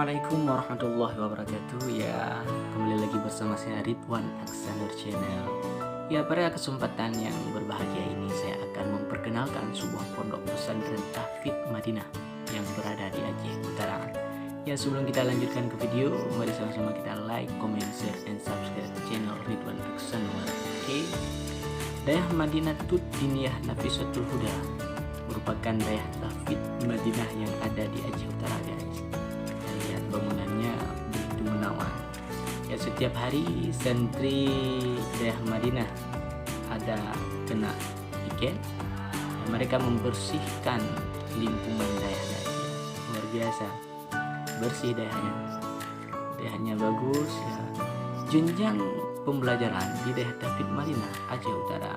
Assalamualaikum warahmatullahi wabarakatuh. Ya, kembali lagi bersama saya Ridwan Aksanur Channel. Ya, pada kesempatan yang berbahagia ini saya akan memperkenalkan sebuah pondok pesantren Tahfidz Madinah yang berada di Aceh Utara. Ya, sebelum kita lanjutkan ke video, mari sama-sama kita like, comment, share, and subscribe channel Ridwan Aksanur. Oke. Dayah Madinatul Diniyah Nafisatul Huda merupakan dayah Tahfidz Madinah yang ada di Aceh Utara, guys. Lihat bangunannya begitu menawan. Ya, setiap hari santri dayah Madinah ada kena weekend, ya, mereka membersihkan lingkungan dayah, guys. Luar biasa bersih dayahnya bagus ya. Jenjang pembelajaran di dayah Tahfidz Madinah Aceh Utara,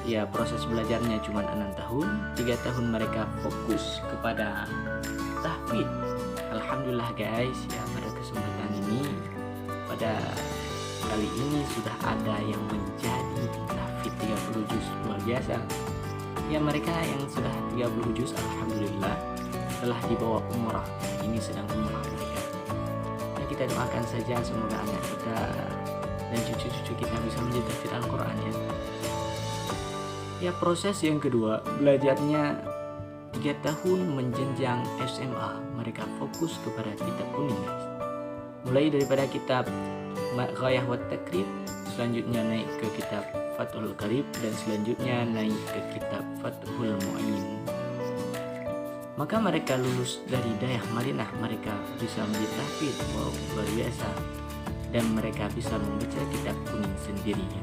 ya, proses belajarnya cuma 6 tahun. 3 tahun mereka fokus kepada tahfidz. Alhamdulillah, guys, ya, pada kesempatan ini, pada kali ini sudah ada yang menjadi tahfidz 30 juz. Luar biasa ya, mereka yang sudah 30 juz alhamdulillah telah dibawa umrah. Ini sedang umrah mereka. Ya, kita doakan saja semoga anak kita dan cucu-cucu kita bisa menjadi tahfidz Al-Quran, ya. Ya, proses yang kedua, belajarnya 3 tahun menjenjang SMA. Mereka fokus kepada kitab kuning, guys. Mulai daripada kitab Ghayah wa Takrib, selanjutnya naik ke kitab Fathul Qarib, dan selanjutnya naik ke kitab Fathul Mu'in. Maka mereka lulus dari dayah Madinah, mereka bisa menjadi tahfidz. Wow, luar biasa. Dan mereka bisa membaca kitab kuning sendirinya.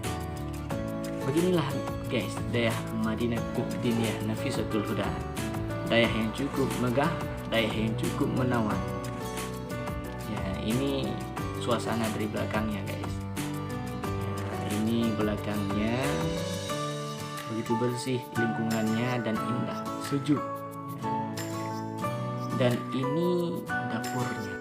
Beginilah, guys, dayah Madinatul Diniyah Nafisatul Huda. Dayah yang cukup megah, dayah yang cukup menawan. Ya, ini suasana dari belakangnya, guys. Ya, ini belakangnya begitu bersih lingkungannya dan indah, sejuk. Ya. Dan ini dapurnya.